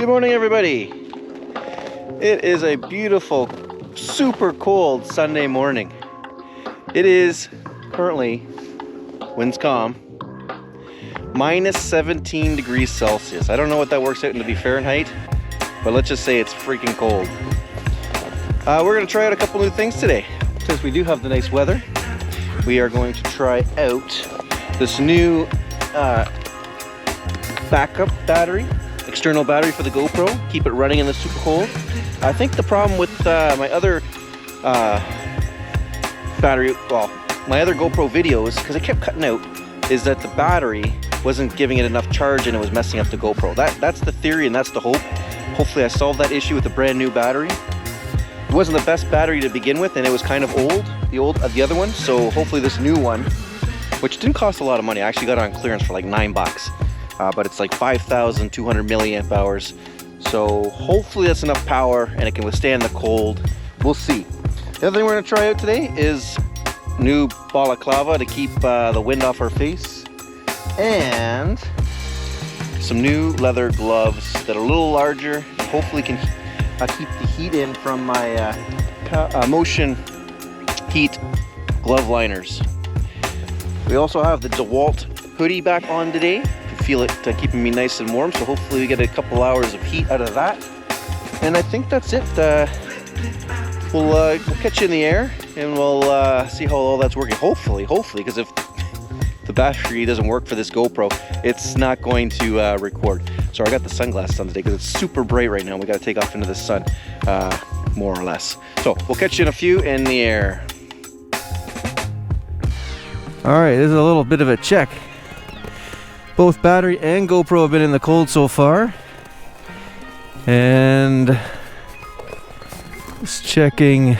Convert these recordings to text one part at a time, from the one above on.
Good morning, everybody. It is a beautiful, super cold Sunday morning. It is currently, winds calm, minus 17 degrees Celsius. I don't know what that works out into be Fahrenheit, but let's just say it's freaking cold. We're going to try out a couple new things today. Since we do have the nice weather, we are going to try out this new backup battery, external battery for the GoPro. Keep it running in the super cold. I think the problem with my other battery, well, my other GoPro videos, because it kept cutting out, is that the battery wasn't giving it enough charge and it was messing up the GoPro. That's the theory and that's the hope. Hopefully I solved that issue with a brand new battery. It wasn't the best battery to begin with, and it was kind of old, the other one. So hopefully this new one, which didn't cost a lot of money, I actually got it on clearance for like $9, but it's like 5,200 milliamp hours. So hopefully that's enough power and it can withstand the cold. We'll see. The other thing we're gonna try out today is new balaclava to keep the wind off our face, and some new leather gloves that are a little larger, hopefully can keep the heat in from my motion heat glove liners. We also have the DeWalt hoodie back on today. You can feel it keeping me nice and warm, so hopefully we get a couple hours of heat out of that. And I think that's it. We'll catch you in the air and we'll see how all that's working. Hopefully, because if the battery doesn't work for this GoPro, it's not going to record. So I got the sunglasses on today because it's super bright right now. We got to take off into the sun, more or less. So we'll catch you in a few in the air. All right, this is a little bit of a check. Both battery and GoPro have been in the cold so far. And just checking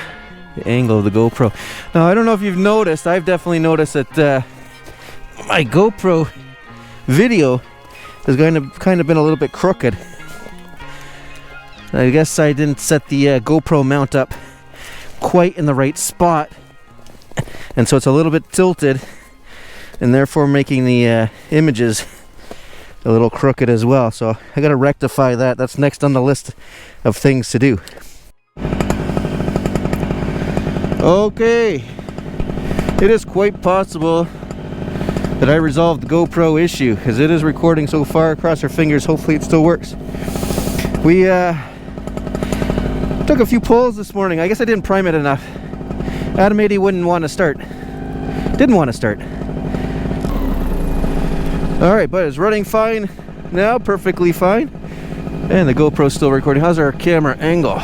the angle of the GoPro. Now, I don't know if you've noticed, I've definitely noticed that my GoPro video has kind of been a little bit crooked. I guess I didn't set the GoPro mount up quite in the right spot, and so it's a little bit tilted, and therefore making the images a little crooked as well. So I gotta rectify that. That's next on the list of things to do. Okay, it is quite possible that I resolved the GoPro issue, because it is recording so far. Cross our fingers, hopefully it still works. We took a few pulls this morning. I guess I didn't prime it enough. Adam 80 didn't want to start. Alright, but it's running fine now, perfectly fine. And the GoPro's still recording. How's our camera angle?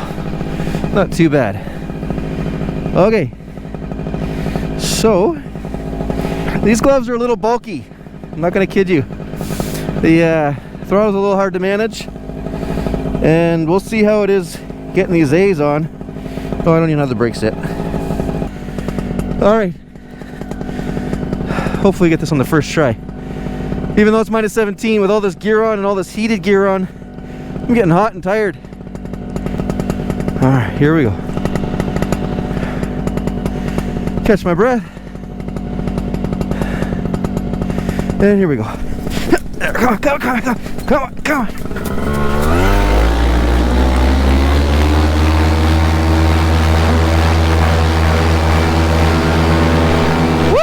Not too bad. Okay, so these gloves are a little bulky. I'm not gonna kid you. The throttle's a little hard to manage, and we'll see how it is getting these A's on. Oh, I don't even have the brakes yet. Alright, hopefully get this on the first try. Even though it's minus 17, with all this gear on and all this heated gear on, I'm getting hot and tired. Alright, here we go. Catch my breath. And here we go. Come on. Woo!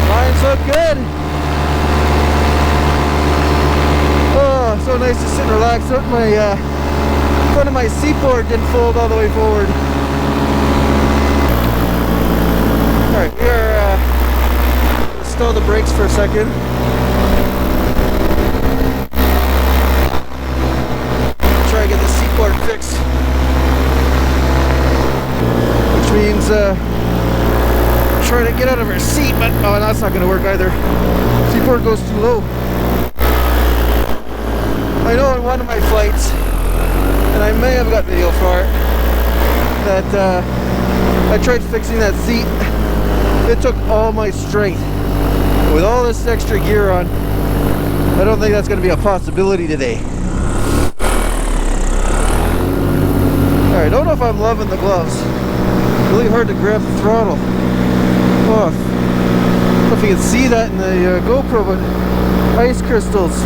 Lines look good. Oh, so nice to sit and relax. Out my front of my seat board didn't fold all the way forward. Alright, we are stow the brakes for a second. Try to get the seat board fixed, which means trying to get out of her seat, but oh, that's not going to work either. Seat board goes too low. I know on one of my flights, and I may have got video for it, that I tried fixing that seat. It took all my strength. With all this extra gear on, I don't think that's going to be a possibility today. Alright, don't know if I'm loving the gloves. Really hard to grab the throttle. Oh, I don't know if you can see that in the GoPro, but ice crystals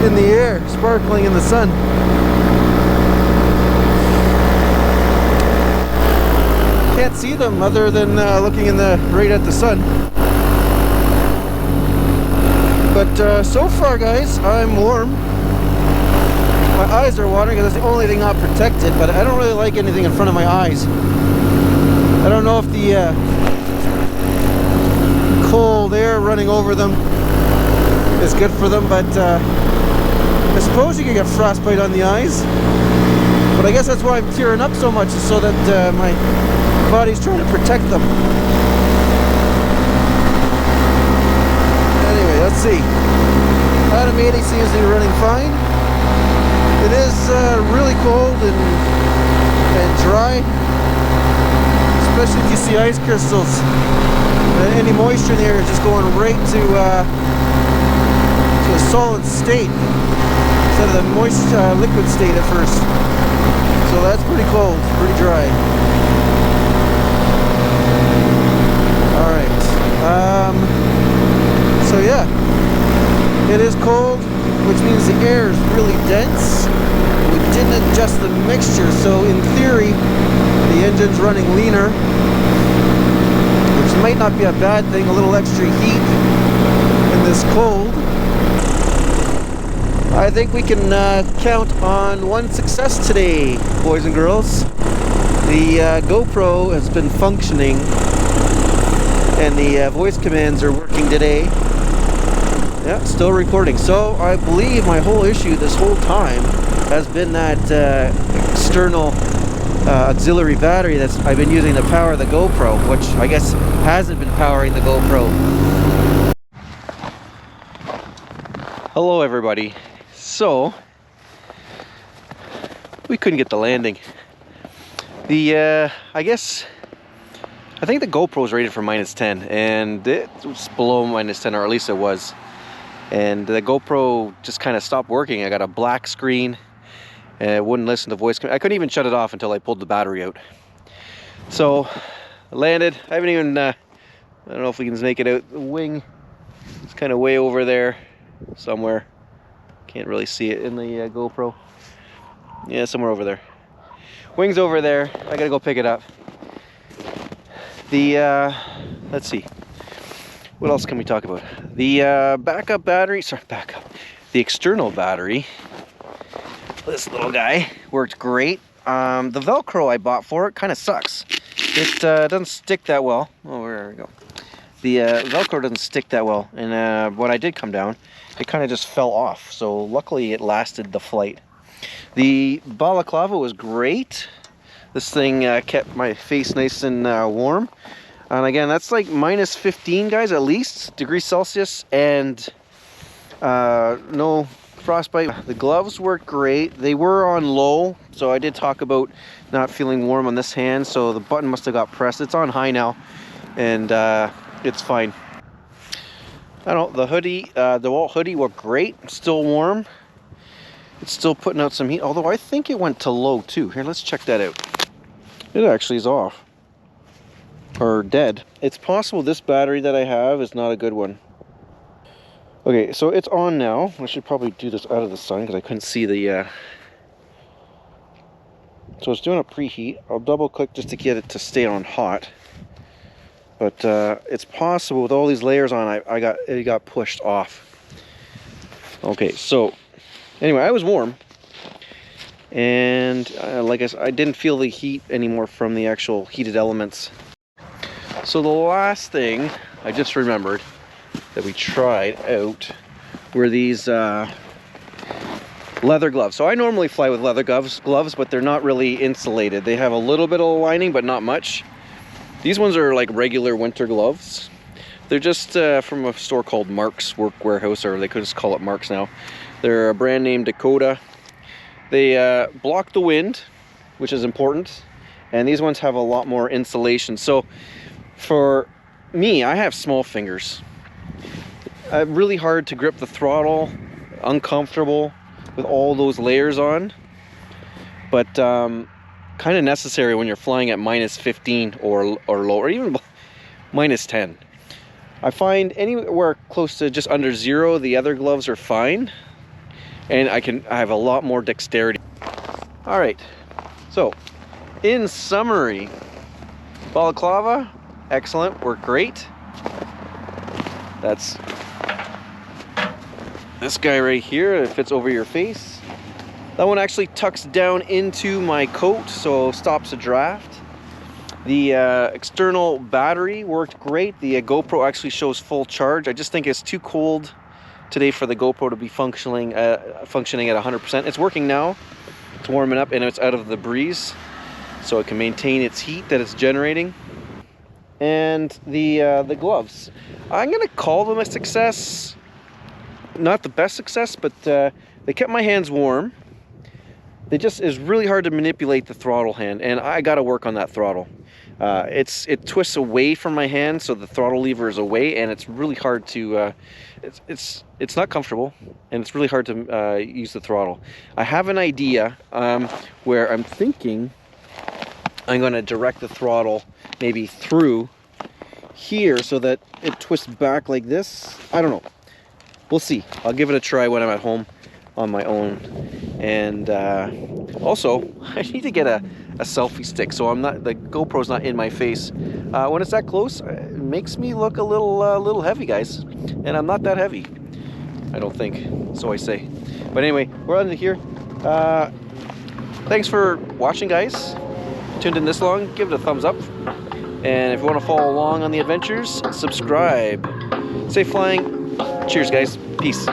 in the air, sparkling in the sun. Can't see them other than looking right at the sun. But so far, guys, I'm warm. My eyes are watering because that's the only thing not protected, but I don't really like anything in front of my eyes. I don't know if the cold air running over them is good for them, but I suppose you can get frostbite on the eyes. But I guess that's why I'm tearing up so much, is so that my body's trying to protect them. Anyway, let's see. Adam 80 seems to be running fine. It is really cold and dry, especially if you see ice crystals. Any moisture in the air is just going right to a solid state instead of the moist liquid state at first. So that's pretty cold, pretty dry. Alright. So yeah, it is cold, which means the air is really dense. We didn't adjust the mixture, so in theory, the engine's running leaner, which might not be a bad thing, a little extra heat in this cold. I think we can count on one success today, boys and girls. The GoPro has been functioning and the voice commands are working today. Yeah, still recording. So I believe my whole issue this whole time has been that external auxiliary battery that's I've been using to power the GoPro, which I guess hasn't been powering the GoPro. Hello everybody. So we couldn't get the landing. I think the GoPro is rated for -10 and it's below -10, or at least it was. And the GoPro just kind of stopped working. I got a black screen and it wouldn't listen to voice. I couldn't even shut it off until I pulled the battery out. So I landed. I haven't even, I don't know if we can make it out. The wing is kind of way over there somewhere. Can't really see it in the GoPro. Yeah, somewhere over there. Wing's over there. I gotta go pick it up. The, let's see. What else can we talk about? The backup battery, the external battery, this little guy, worked great. The Velcro I bought for it kind of sucks. It doesn't stick that well. Oh, there we go. The Velcro doesn't stick that well, and when I did come down, it kind of just fell off. So luckily it lasted the flight. The balaclava was great. This thing kept my face nice and warm. And again, that's like -15, guys, at least, degrees Celsius, and no frostbite. The gloves worked great. They were on low, so I did talk about not feeling warm on this hand, so the button must have got pressed. It's on high now, and it's fine. I don't know, the hoodie, the Walt hoodie worked great, still warm. It's still putting out some heat, although I think it went to low too. Here, let's check that out. It actually is off. Or dead. It's possible this battery that I have is not a good one. Okay, so it's on now. I should probably do this out of the sun because I couldn't see the... So it's doing a preheat. I'll double click just to get it to stay on hot. But it's possible with all these layers on, it got pushed off. Okay, so anyway, I was warm. And like I said, I didn't feel the heat anymore from the actual heated elements. So the last thing I just remembered that we tried out were these leather gloves. So I normally fly with leather gloves, but they're not really insulated. They have a little bit of lining, but not much. These ones are like regular winter gloves. They're just from a store called Mark's Work Warehouse, or they could just call it Mark's now. They're a brand name Dakota. They block the wind, which is important, and these ones have a lot more insulation. So for me, I have small fingers. Really hard to grip the throttle, uncomfortable with all those layers on. But kind of necessary when you're flying at minus 15 or lower, even minus 10. I find anywhere close to just under 0, the other gloves are fine, and I have a lot more dexterity. All right, so in summary, balaclava, excellent, worked great. That's this guy right here, it fits over your face. That one actually tucks down into my coat, so stops a draft. The external battery worked great. The GoPro actually shows full charge. I just think it's too cold today for the GoPro to be functioning at 100%. It's working now. It's warming up and it's out of the breeze, so it can maintain its heat that it's generating. And the gloves, I'm gonna call them a success. Not the best success, but they kept my hands warm. Is really hard to manipulate the throttle hand, and I got to work on that throttle. It twists away from my hand, so the throttle lever is away, and it's really hard to. It's not comfortable, and it's really hard to use the throttle. I have an idea where I'm thinking I'm going to direct the throttle maybe through here so that it twists back like this. I don't know. We'll see. I'll give it a try when I'm at home on my own. And also, I need to get a selfie stick, so the GoPro's not in my face. When it's that close, it makes me look a little heavy, guys. And I'm not that heavy, I don't think. So I say. But anyway, we're on to here. Thanks for watching, guys. Tuned in this long, give it a thumbs up. And if you want to follow along on the adventures, subscribe. Safe flying. Cheers, guys. Peace.